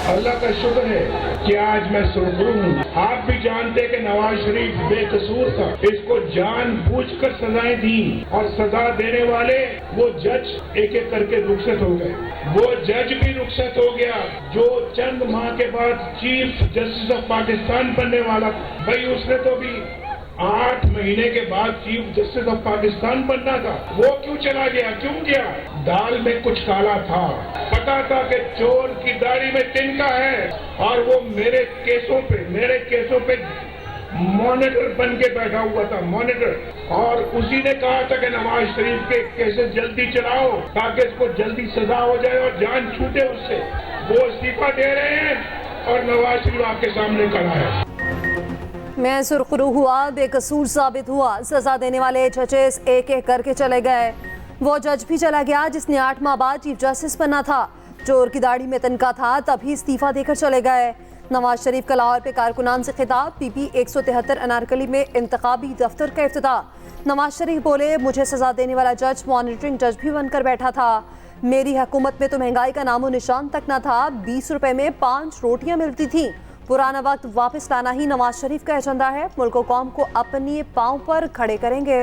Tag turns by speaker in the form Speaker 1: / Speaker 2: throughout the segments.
Speaker 1: अल्लाह का शुक्र है कि आज मैं सुरखरू हूँ। आप भी जानते हैं कि नवाज शरीफ बेकसूर था, इसको जानबूझकर सजाएं दी और सजा देने वाले वो जज एक एक करके रुखसत हो गए। वो जज भी रुखसत हो गया जो चंद माह के बाद चीफ जस्टिस ऑफ पाकिस्तान बनने वाला। भाई उसने तो भी 8 महीने के बाद चीफ जस्टिस ऑफ पाकिस्तान बनना था, वो क्यों चला गया? क्यों गया? दाल में कुछ काला था, पता था कि चोर की दाढ़ी में तिनका है और वो मेरे केसों पे मॉनिटर बन के बैठा हुआ था, मॉनिटर। और उसी ने कहा था कि नवाज शरीफ के केसेस जल्दी चलाओ ताकि इसको जल्दी सजा हो जाए और जान छूटे उससे। वो इस्तीफा दे रहे हैं और नवाज शरीफ आपके सामने खड़ा है।
Speaker 2: मैं सुरखरू हुआ, बेकसूर साबित हुआ, सजा देने वाले जजेस एक एक करके चले गए। वो जज भी चला गया जिसने 8 माह बाद चीफ जस्टिस बनना था। चोर की दाढ़ी में तिनका था, तभी इस्तीफा देकर चले गए। नवाज शरीफ का लाहौर पे कारकुनान से खिताब, PP 173 अनारकली में इंतखाबी दफ्तर का इफ्तिताह। नवाज शरीफ बोले, मुझे सजा देने वाला जज मॉनिटरिंग जज भी बनकर बैठा था। मेरी हुकूमत में तो महंगाई का नामो निशान तक न था, 20 रुपए में 5 रोटियां मिलती थी। पुराना वक्त वापस लाना ही नवाज शरीफ का एजेंडा है। मुल्क और कौम को अपने पांव पर खड़े करेंगे।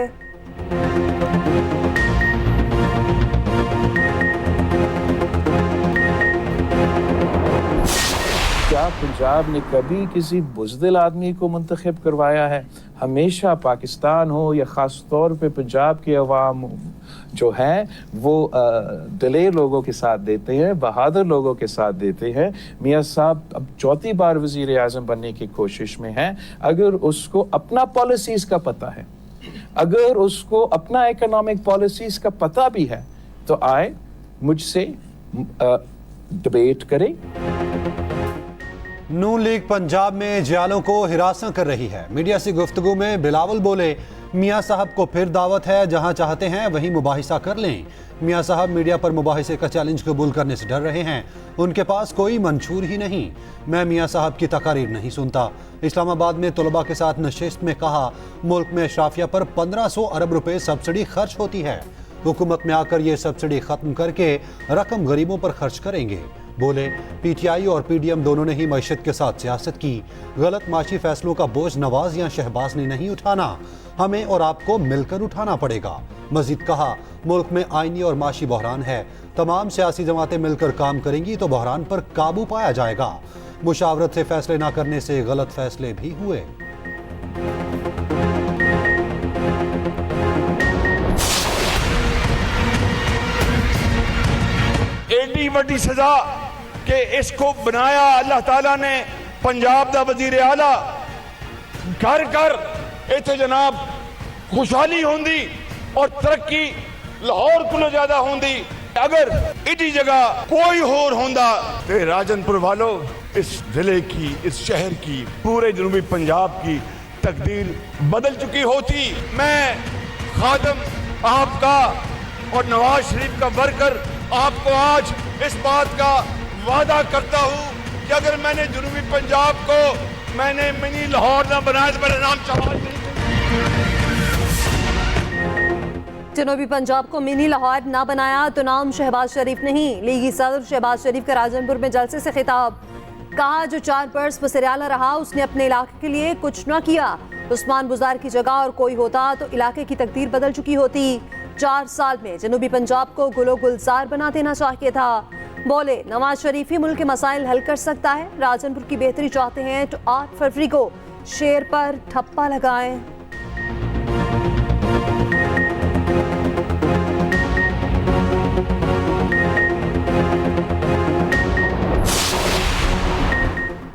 Speaker 3: क्या पंजाब ने कभी किसी बुज़दिल आदमी को मुंतखब करवाया है? हमेशा पाकिस्तान हो या ख़ास तौर पे पंजाब के अवाम जो हैं वो दिलेर लोगों के साथ देते हैं, बहादुर लोगों के साथ देते हैं। मियाँ साहब अब 4थी बार वज़ीर आज़म बनने की कोशिश में हैं। अगर उसको अपना पॉलिसीज़ का पता है, अगर उसको अपना इकोनॉमिक पॉलिसीज़ का पता भी है, तो आए मुझसे डिबेट करें।
Speaker 4: नून लीग पंजाब में जियालों को हिरासत कर रही है। मीडिया से गुफ्तगू में बिलावल बोले, मियाँ साहब को फिर दावत है, जहां चाहते हैं वहीं मुबाहिसा कर लें। मियाँ साहब मीडिया पर मुबाहिसे का चैलेंज कबूल करने से डर रहे हैं, उनके पास कोई मंशूर ही नहीं। मैं मियाँ साहब की तकारीर नहीं सुनता। इस्लामाबाद में तलबा के साथ नशिस्त में कहा, मुल्क में अशराफिया पर 1500 अरब रुपए सब्सिडी खर्च होती है। हुकूमत में आकर ये सब्सिडी खत्म करके रकम गरीबों पर खर्च करेंगे। बोले, PTI और PDM दोनों ने ही मईशत के साथ सियासत की। गलत माशी फैसलों का बोझ नवाज या शहबाज ने नहीं उठाना, हमें और आपको मिलकर उठाना पड़ेगा। मजीद कहा, मुल्क में आईनी और माशी बहरान है, तमाम सियासी जमातें मिलकर काम करेंगी तो बहरान पर काबू पाया जाएगा। मुशावरत से फैसले ना करने से गलत फैसले भी हुए।
Speaker 5: एडी वड्डी सजा कि इसको बनाया अल्लाह ताला ने पंजाब दा वजीर आला। घर घर इत्थे जनाब खुशहाली होंदी और तरक्की लाहौर को ज्यादा होंदी। अगर इसी जगह कोई होर होंदा तो राजनपुर वालों, इस जिले की, इस शहर की, पूरे जनूबी पंजाब की तकदीर बदल चुकी होती। मैं खादम आपका और नवाज शरीफ का वर्कर आपको आज इस बात का वादा करता हूं कि अगर मैंने जनूबी पंजाब को मैंने मिनी लाहौर ना बनाया तो मेरा नाम शहबाज नहीं।
Speaker 2: जनूबी पंजाब को मिनी लाहौर ना बनाया तो नाम शहबाज शरीफ नहीं। लीगी सदर शहबाज शरीफ का राजनपुर में जलसे से खिताब, कहा जो 4 बरस बसरियाला रहा उसने अपने इलाके के लिए कुछ न किया। उस्मान बुजार की जगह और कोई होता तो इलाके की तकदीर बदल चुकी होती। 4 साल में जनूबी पंजाब को गुलो गुलजार बना देना चाहिए था। बोले, नवाज शरीफ ही मुल्क के मसाइल हल कर सकता है। राजनपुर की बेहतरी चाहते हैं तो 8 फरवरी को शेर पर ठप्पा लगाएं।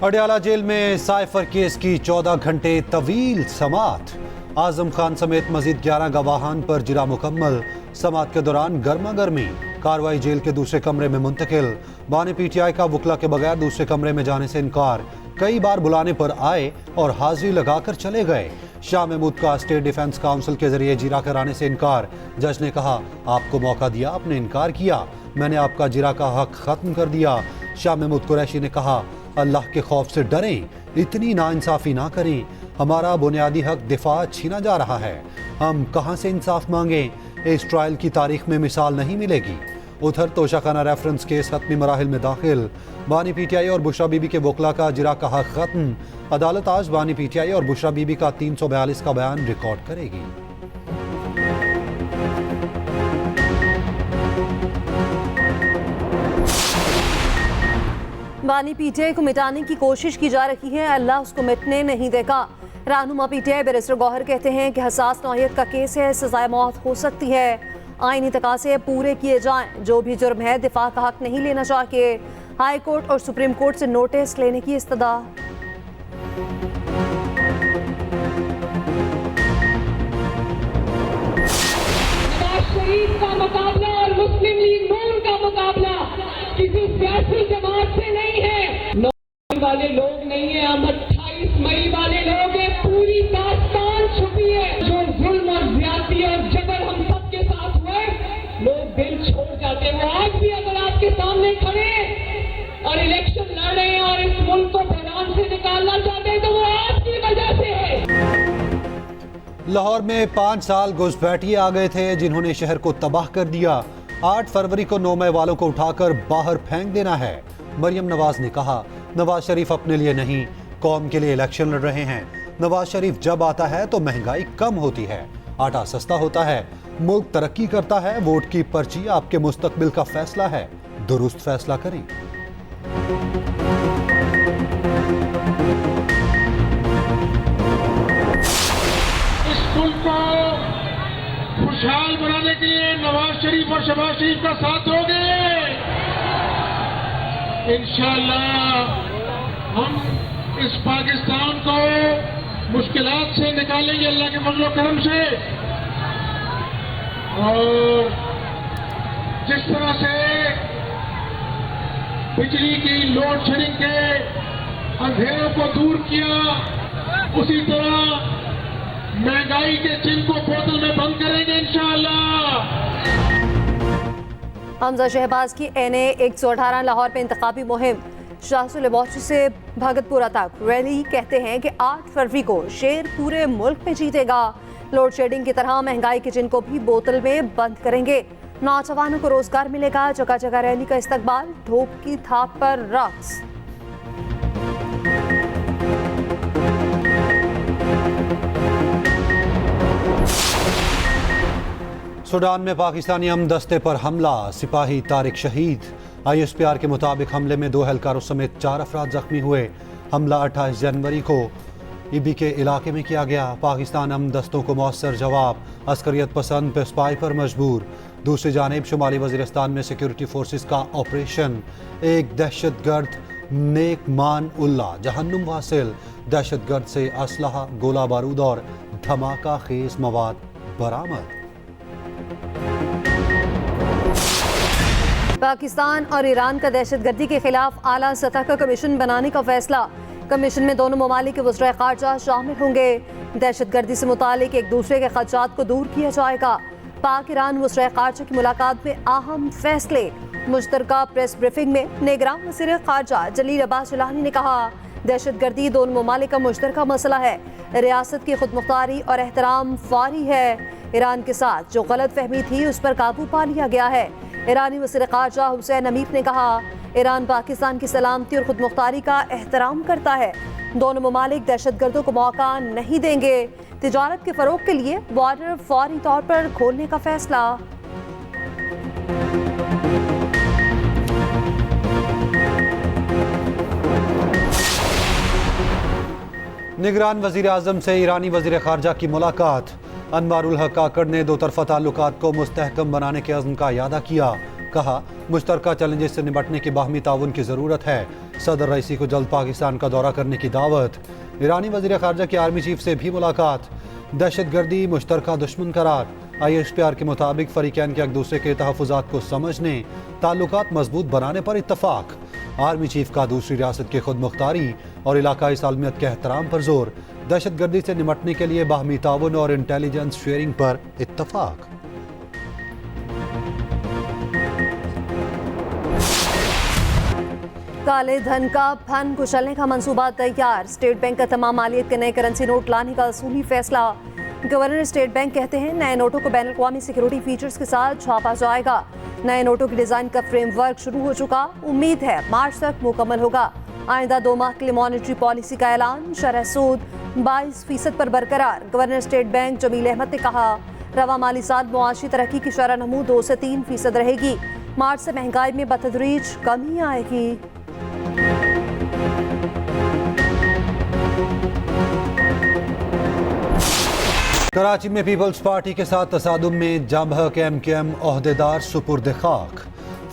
Speaker 4: अडयाला जेल में साइफर केस की 14 घंटे तवील समात। आजम खान समेत मजीद 11 गवाहान पर जिरा मुकम्मल। समात के दौरान गर्मा गर्मी। कार्रवाई जेल के दूसरे कमरे में मुंतकिल। बानी PTI का वकला के बगैर दूसरे कमरे में जाने से इनकार। कई बार बुलाने पर आए और हाजिरी लगाकर चले गए। शाह महमूद का स्टेट डिफेंस काउंसिल के जरिए जिरा कराने से इनकार। जज ने कहा, आपको मौका दिया, आपने इनकार किया, मैंने आपका जिरा का हक खत्म कर दिया। शाह महमूद कुरैशी ने कहा, अल्लाह के खौफ से डरें, इतनी नाइंसाफी ना करें, हमारा बुनियादी हक दिफा छीना जा रहा है, हम कहां से इंसाफ मांगें? इस ट्रायल की तारीख में मिसाल नहीं मिलेगी। उधर तोशाखाना रेफरेंस केस हतमी मराहिल में दाखिल, बानी पीटीआई और बुशरा बीबी के वकला का जिरा का हक खत्म। अदालत आज बानी पीटीआई और बुशरा बीबी का 342 का बयान रिकॉर्ड करेगी।
Speaker 2: बानी पीटीआई को मिटाने की कोशिश की जा रही है, अल्लाह उसको मिटने नहीं देगा। रहनुमा पीटीआई बैरिस्टर गौहर कहते हैं कि हसास नौयत का केस है, सजाए मौत हो सकती है। आईनी तकाज़े पूरे किए जाएं, जो भी जुर्म है दिफा का हक नहीं लेना चाहिए। हाई कोर्ट और सुप्रीम कोर्ट से नोटिस लेने की इस्तदा।
Speaker 6: नवाज शरीफ का मुकाबला और मुस्लिम लीग नून का मुकाबला किसी सियासी जमात से नहीं है। 9 मई वाले लोग नहीं है, हम 28 मई वाले लोग हैं। पूरी दास्तान छुपी है। जो जुल्म और ज्यादती और जबर हम सबके साथ हुए, लोग दिल छोड़ जाते हैं। वो आज भी अगर आपके सामने खड़े और इलेक्शन लड़ रहे हैं और इस मुल्क को मैदान से निकालना चाहते हैं, तो वो आपकी वजह से है।
Speaker 4: लाहौर में 5 साल घुसपैठिए आ गए थे जिन्होंने शहर को तबाह कर दिया। 8 फरवरी को 9 मई वालों को उठाकर बाहर फेंक देना है। मरियम नवाज ने कहा, नवाज शरीफ अपने लिए नहीं, कौम के लिए इलेक्शन लड़ रहे हैं। नवाज शरीफ जब आता है तो महंगाई कम होती है, आटा सस्ता होता है, मुल्क तरक्की करता है। वोट की पर्ची आपके मुस्तकबिल का फैसला है, दुरुस्त फैसला करें।
Speaker 7: इस मुल्क को खुशहाल बनाने के लिए नवाज शरीफ और शहबाज शरीफ का साथ दोगे? इंशाअल्लाह हम इस पाकिस्तान को मुश्किलात से निकालेंगे अल्लाह के फजल व करम से। और जिस तरह से बिजली की लोड शेडिंग के अंधेरों को दूर किया, उसी तरह महंगाई के चिन्ह को बोतल में बंद करेंगे इंशाअल्लाह।
Speaker 2: हमजा शहबाज की NA 118 लाहौर पे इंतखाबी मुहिम। शाहसुल लेबॉर्ट्री से भगतपुरा तक रैली। कहते हैं कि 8 फरवरी को शेर पूरे मुल्क में जीतेगा। लोड शेडिंग की तरह महंगाई के जिनको भी बोतल में बंद करेंगे। नौजवानों को रोजगार मिलेगा। जगह जगह रैली का इस्तकबाल, ढोप की थाप पर रक्स।
Speaker 4: सूडान में पाकिस्तानी अमन दस्ते पर हमला, सिपाही तारिक शहीद। ISPR के मुताबिक हमले में 2 एहलकारों समेत 4 अफराद जख्मी हुए। हमला 28 जनवरी को EB के इलाके में किया गया। पाकिस्तान अमन दस्तों को मौसर जवाब, अस्करियत पसंद पे स्पाई पर मजबूर। दूसरी जानिब शुमाली वजीरिस्तान में सिक्योरिटी फोर्सेस का ऑपरेशन। एक दहशतगर्द नेक मान उल्ला जहन्नुम वासिल। दहशतगर्द से असलहा, गोला बारूद और धमाका खेज मवाद बरामद।
Speaker 2: पाकिस्तान और ईरान का दहशतगर्दी के खिलाफ आला सतह का कमीशन बनाने का फैसला। कमीशन में दोनों ममालिक के वज़ीर ख़ारजा शामिल होंगे। दहशतगर्दी से मुतालिक एक दूसरे के खदशात को दूर किया जाएगा। पाक ईरान वज़ीर ख़ारजा की मुलाकात में अहम फैसले। मुश्तरका प्रेस ब्रीफिंग में निगरान वज़ीर ख़ारजा जलील अब्बास जिलानी ने कहा, दहशतगर्दी दोनों ममालिक का मुश्तरका मसला है। रियासत की खुद मुख्तारी और एहतराम फारी है। ईरान के साथ जो गलत फहमी थी उस पर काबू पा लिया गया है। ईरानी वज़ीर ख़ारजा हुसैन अमीर ने कहा, ईरान पाकिस्तान की सलामती और खुद मुख्तारी का एहतराम करता है। दोनों ममालिक दहशतगर्दों को मौका नहीं देंगे। तिजारत के फ़रोग के लिए बॉर्डर फौरी तौर पर खोलने का फैसला।
Speaker 4: निगरान वज़ीर आज़म से ईरानी वज़ीर ख़ारजा की मुलाकात। अनवारुल हक काकड़ ने दो तरफ़ा ताल्लुकात को मुस्तहकम बनाने के अज़्म का इयादा किया। कहा, मुश्तरका चैलेंजेस से निपटने की बाहमी ताउन की ज़रूरत है। सदर रईसी को जल्द पाकिस्तान का दौरा करने की दावत। ईरानी वज़ीर ख़ारजा की आर्मी चीफ से भी मुलाकात। दहशतगर्दी मुश्तरका दुश्मन करार। ISPR के मुताबिक फ़रीक़ैन के एक दूसरे के तहफ़्फ़ुज़ात को समझने, ताल्लुकात मजबूत बनाने पर इत्तफ़ाक़। आर्मी चीफ का दूसरी रियासत की खुद मुख्तारी और इलाकाई सालमियत के एहतराम पर जोर। दहशतगर्दी से निपटने के लिए बाहमी ताउन और इंटेलिजेंस शेयरिंग पर इत्तफ़ाक़।
Speaker 2: काले धन का फन कुचलने का मंसूबा तैयार। स्टेट बैंक का तमाम मालियत के नए करेंसी नोट लाने का असूली फैसला। गवर्नर स्टेट बैंक कहते हैं, नए नोटों को बैनुल-अक़वामी सिक्योरिटी फीचर्स के साथ छापा जाएगा। नए नोटों की डिजाइन का फ्रेमवर्क शुरू हो चुका, उम्मीद है मार्च तक मुकम्मल होगा। आइंदा 2 माह के लिए मॉनेटरी पॉलिसी का ऐलान, शरह सूद 22% पर बरकरार। Governor State Bank Jameel Ahmed ने कहा, रवा माली साल मुआशी तरक्की की शरह नमू 2 से 3% रहेगी। मार्च से महंगाई में बतदरीज कमी आएगी।
Speaker 4: कराची में पीपल्स पार्टी के साथ तसादुम में जामहक एमकेएम ओहदेदार सुपुर्द खाक।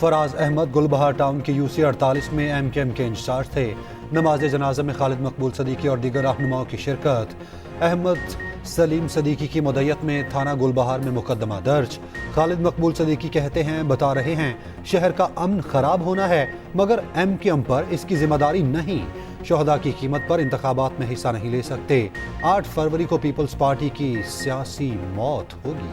Speaker 4: फराज अहमद गुलबहार टाउन के यूसी 48 में एमकेएम के इंचार्ज थे। नमाज जनाजा में खालिद मकबूल सदीकी और दीगर रहनुमाओं की शिरकत। अहमद सलीम सदीकी की मुद्दत में थाना गुलबहार में मुकदमा दर्ज। खालिद मकबूल सदीकी कहते हैं, बता रहे हैं शहर का अमन खराब होना है मगर एमकेएम पर इसकी जिम्मेदारी नहीं। शोहदा की कीमत पर इंतखाबात में हिस्सा नहीं ले सकते। 8 फरवरी को पीपल्स पार्टी की सियासी मौत होगी।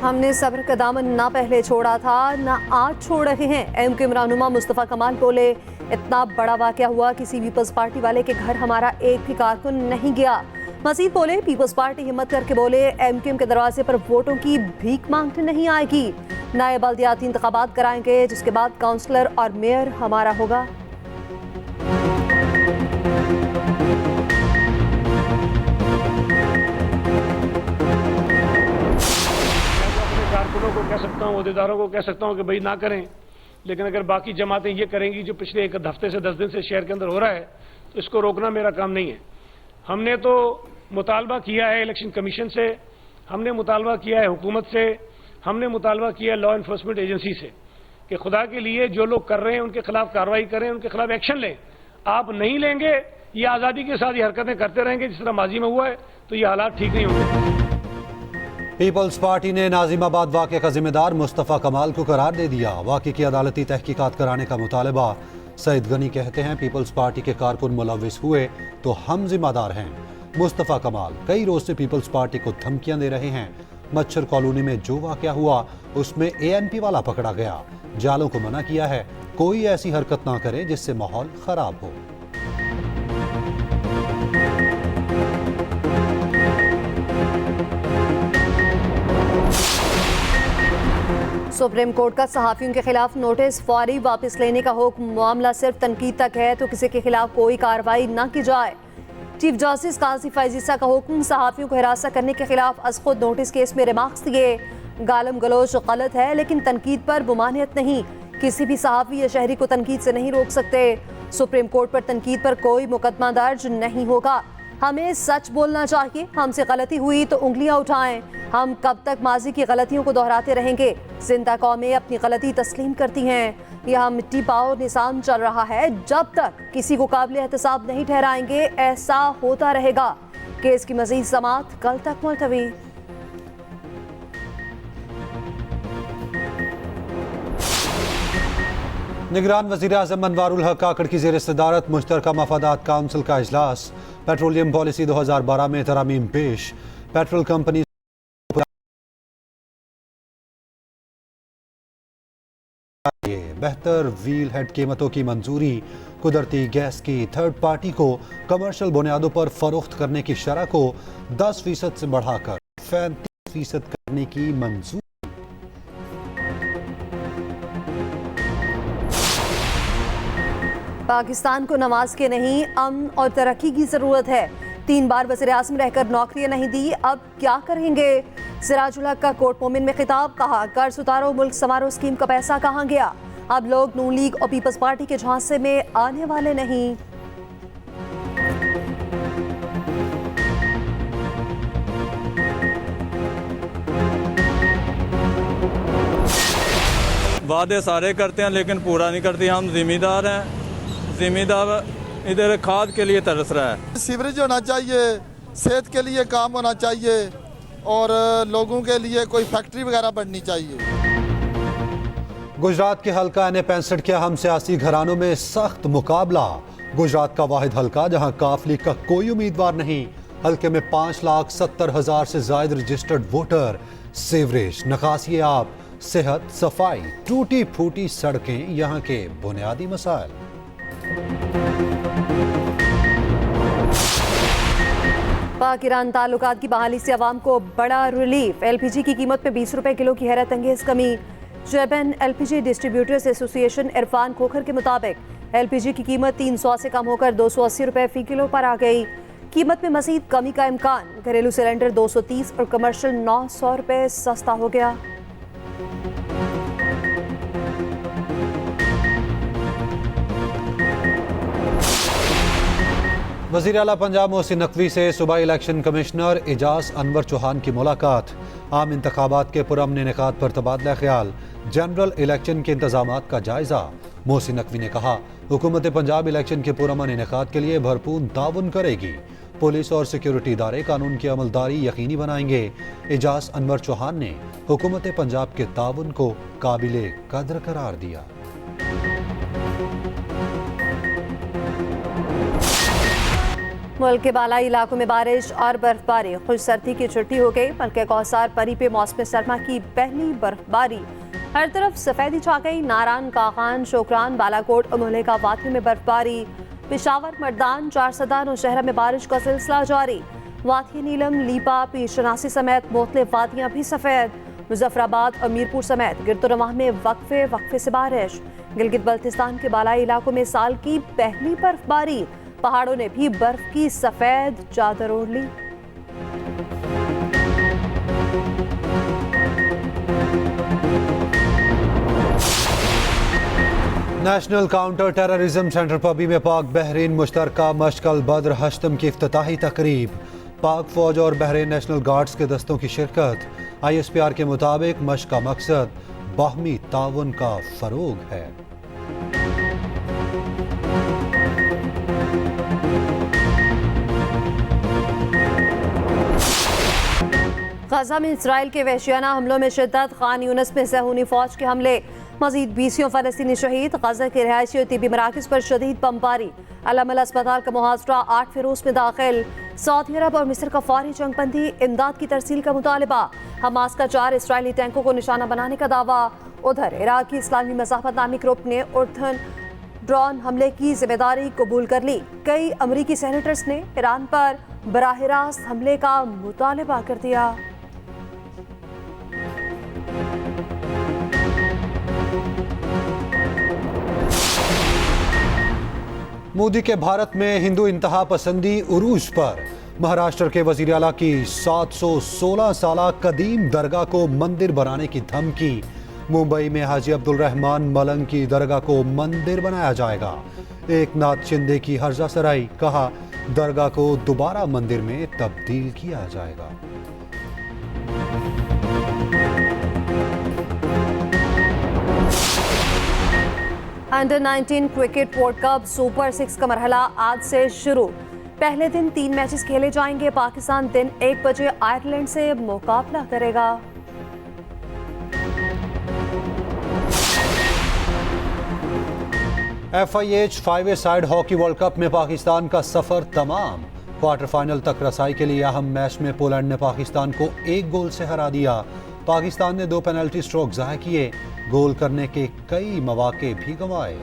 Speaker 2: हमने सब्र का दामन ना पहले छोड़ा था ना आज छोड़ रहे हैं। एमकेएम रहनुमा मुस्तफ़ा कमाल बोले, इतना बड़ा वाक़या हुआ किसी पीपल्स पार्टी वाले के घर हमारा एक भी कारकुन नहीं गया। मजीद बोले, पीपल्स पार्टी हिम्मत करके बोले एमकेएम के दरवाजे पर वोटों की भीख मांगने नहीं आएगी। नए बल्दियाती इंतखाबात कराएंगे जिसके बाद काउंसलर और मेयर हमारा होगा।
Speaker 8: कारकुनों को कह सकता हूँ, अहदेदारों को कह सकता हूँ कि भाई ना करें, लेकिन अगर बाकी जमातें ये करेंगी जो पिछले एक हफ्ते से 10 दिन से शहर के अंदर हो रहा है, तो इसको रोकना मेरा काम नहीं है। हमने तो मुतालबा किया है इलेक्शन कमीशन से, हमने मुतालबा किया है हुकूमत से, हमने मुतालबा किया है लॉ इन्फोर्समेंट एजेंसी से कि खुदा के लिए जो लोग कर रहे हैं उनके खिलाफ कार्रवाई करें, उनके खिलाफ एक्शन लें। आप नहीं लेंगे, ये आज़ादी के साथ ये हरकतें करते रहेंगे जिस तरह माजी में हुआ है, तो ये हालात ठीक नहीं होंगे।
Speaker 4: पीपल्स पार्टी ने नाजिमाबाद वाक़े का जिम्मेदार मुस्तफ़ा कमाल को करार दे दिया। वाक़े की अदालती तहकीकात कराने का मुतालबा। सईद गनी कहते हैं, पीपल्स पार्टी के कारकुन मुलविस हुए तो हम जिम्मेदार हैं। मुस्तफ़ा कमाल कई रोज से पीपल्स पार्टी को धमकियां दे रहे हैं। मच्छर कॉलोनी में जो वाक़या हुआ उसमें एएनपी वाला पकड़ा गया। जालों को मना किया है कोई ऐसी हरकत ना करे जिससे माहौल खराब हो।
Speaker 2: सुप्रीम कोर्ट का सहाफियों के खिलाफ नोटिस फौरी वापस लेने का हुक्म। मामला सिर्फ तनकीद तक है तो किसी के खिलाफ कोई कार्रवाई न की जाए। चीफ जस्टिस काजी फैजीसा का हुक्म, सहाफियों को हिरासत करने के खिलाफ अज खुद नोटिस केस में रिमार्क्स दिए। गालम गलोच गलत है लेकिन तनकीद पर मुमानियत नहीं। किसी भी सहाफी या शहरी को तनकीद से नहीं रोक सकते। सुप्रीम कोर्ट पर तनकीद पर कोई मुकदमा दर्ज नहीं होगा। हमें सच बोलना चाहिए। हमसे गलती हुई तो उंगलियां उठाएं। हम कब तक माजी की गलतियों को दोहराते रहेंगे? जिंदा कौमें अपनी गलती तस्लीम करती हैं। यह मिट्टी पाओ निशान चल रहा है। जब तक किसी को काबिल एहतसाब नहीं ठहराएंगे ऐसा होता रहेगा। केस की मजीद समाअत कल तक मुलतवी।
Speaker 4: निगरान वज़ीर आज़म अनवारुल हक काकड़ की ज़ेर सदारत मुश्तरका मफादात काउंसिल का इजलास। पेट्रोलियम पॉलिसी 2012 में तरामीम पेश। पेट्रोल कंपनी बेहतर व्हील हेड कीमतों की मंजूरी। कुदरती गैस की थर्ड पार्टी को कमर्शियल बुनियादों पर फरोख्त करने की शरह को 10% से बढ़ाकर 35% करने की मंजूरी।
Speaker 2: पाकिस्तान को नमाज के नहीं अमन और तरक्की की जरूरत है। 3 बार वज़ीर आज़म रहकर नौकरियां नहीं दी, अब क्या करेंगे? सिराजुल हक का कोर्ट मोमिन में खिताब, कहा कर्ज उतारो मुल्क समारोह स्कीम का पैसा कहां गया? अब लोग नून लीग और पीपल्स पार्टी के झांसे में आने वाले नहीं।
Speaker 9: वादे सारे करते हैं लेकिन पूरा नहीं करते। हम जिम्मेदार हैं, जिम्मेदार इधर खाद के लिए तरस रहा है।
Speaker 10: सीवरेज होना चाहिए, सेहत के लिए काम होना चाहिए और लोगों के लिए कोई फैक्ट्री वगैरह बननी चाहिए।
Speaker 4: गुजरात के हल्का NA-65 के अहम सियासी घरानों में सख्त मुकाबला। गुजरात का वाहिद हल्का जहां काफ लीग का कोई उम्मीदवार नहीं। हल्के में 5,70,000 से ज्यादा रजिस्टर्ड वोटर। सीवरेज, नकासी आब, सेहत, सफाई, टूटी फूटी सड़कें यहाँ के बुनियादी मसाइल।
Speaker 2: इराक ईरान ताल्लुकात की बहाली से अवाम को बड़ा रिलीफ। LPG की कीमत में 20 रुपए किलो की हैरत अंगेज कमी। जैबन LPG distributors association Irfan Khokhar के मुताबिक LPG की कीमत 300 से कम होकर 280 रुपए फी किलो पर आ गई। कीमत में मजीद कमी का इम्कान। घरेलू सिलेंडर 230 और कमर्शियल 900 रुपए सस्ता हो गया।
Speaker 4: वज़ीर आला पंजाब मोहसिन नकवी से सूबाई इलेक्शन कमिश्नर एजाज अनवर चौहान की मुलाकात। आम इंतखाबात के पुरअमन इनेकाद पर तबादला ख्याल। जनरल इलेक्शन के इंतजामात का जायजा। मोहसिन नकवी ने कहा, हुकूमत पंजाब इलेक्शन के पुरअमन इनेकाद के लिए भरपूर ताउन करेगी। पुलिस और सिक्योरिटी इदारे कानून की अमलदारी यकीनी बनाएंगे। एजाज अनवर चौहान ने हुकूमत पंजाब के ताउन को काबिले कदर करार दिया।
Speaker 2: मुल्क के बालाई इलाकों में बारिश और बर्फबारी। खुश सर्दी की छुट्टी हो गई। मलके कौसार परी पे मौसम सरमा की पहली बर्फबारी। हर तरफ सफेदी छा गई। नारान, काखान, शोकरान, बालाकोट, उमोले का वादियों में बर्फबारी। पेशावर, मर्दान, चारसदान और शहरा में बारिश का सिलसिला जारी। वादी नीलम, लीपा, पीरशनासी समेत मुख्तलिफ वादियाँ भी सफेद। मुजफ्फराबाद और मीरपुर समेत गिरदोनवाह में वक्फे से बारिश। गिलगित बल्तिस्तान के बालाई इलाकों में साल की पहली बर्फबारी। पहाड़ों ने भी बर्फ की सफेद चादर ओढ़ ली।
Speaker 4: नेशनल काउंटर टेररिज्म सेंटर पबी में पाक बहरीन मुश्तरका मशकल बद्र हश्तम की इफ्तिताही तकरीब। पाक फौज और बहरीन नेशनल गार्ड्स के दस्तों की शिरकत। ISPR के मुताबिक मश्क का मकसद बाहमी ताउन का फरोग है।
Speaker 2: गाजा में इसराइल के वहशियाना हमलों में शिद्दत। खान यूनिस में सहूनी फौज के हमले। मजीद 20 फलस्तीनी शहीद। गाजा के रिहायशी और तिबी मराकज पर शदीद बमबारी। अलमल अस्पताल का मुहासरा 8 फिरोज में दाखिल। सऊदी अरब और मिस्र का फौरी जंगबंदी इमदाद की तरसील का मुतालबा। हमास का 4 इसराइली टैंकों को निशाना बनाने का दावा। उधर इराक की इस्लामी मज़ाहमत नामी ग्रुप ने उर्दन ड्रोन हमले की जिम्मेदारी कबूल कर ली। कई अमरीकी सेनेटर्स ने ईरान पर बराह रास्त हमले का मुतालबा कर दिया।
Speaker 4: मोदी के भारत में हिंदू इंतहा पसंदी उरूज पर। महाराष्ट्र के वजीर आला की 716 साला कदीम दरगाह को मंदिर बनाने की धमकी। मुंबई में हाजी अब्दुल रहमान मलंग की दरगाह को मंदिर बनाया जाएगा। एकनाथ शिंदे की हर्जा सराई। कहा, दरगाह को दोबारा मंदिर में तब्दील किया जाएगा।
Speaker 2: Under 19 cricket world cup super 6 का मरहला आज से शुरू। पहले दिन 3 मैचेस खेले जाएंगे। पाकिस्तान दिन 1 बजे आयरलैंड से मुकाबला करेगा।
Speaker 4: FIH 5-a-साइड हॉकी वर्ल्ड कप में पाकिस्तान का सफर तमाम। क्वार्टर फाइनल तक रसाई के लिए अहम मैच में पोलैंड ने पाकिस्तान को 1 गोल से हरा दिया। पाकिस्तान ने 2 पेनल्टी स्ट्रोक ज़ाया किए। गोल करने के कई मौके भी गंवाए।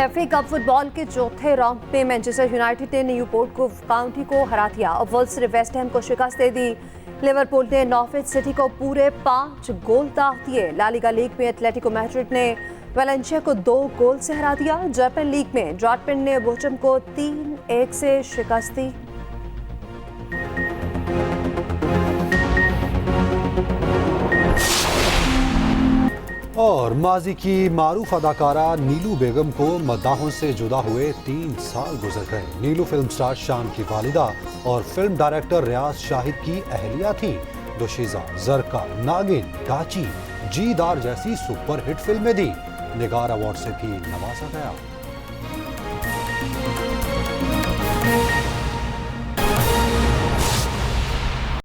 Speaker 2: FA कप फुटबॉल के चौथे राउंड में मैनचेस्टर यूनाइटेड ने न्यूपोर्ट को काउंटी को हरा दिया और वुल्व्स ने वेस्ट हैम को शिकस्त दे दी। लिवरपूल ने नॉर्विच सिटी को पूरे 5 गोल दाग दिए। ला लीगा लीग में एटलेटिको मैड्रिड ने वेलेंसिया को 2 गोल से हरा दिया। जर्मन लीग में डॉर्टमुंड ने बोचम को 3-1 से शिकस्त दी।
Speaker 4: और माजी की मारूफ अदाकारा नीलू बेगम को मद्दाहों से जुदा हुए 3 साल गुजर गए। नीलू फिल्म स्टार शान की वालिदा और फिल्म डायरेक्टर रियाज शाहिद की अहलिया थी। दोशीज़ा, जरका, नागिन, गाची, जीदार जैसी सुपरहिट फिल्में दी। निगार अवार्ड से भी नवाजा गया।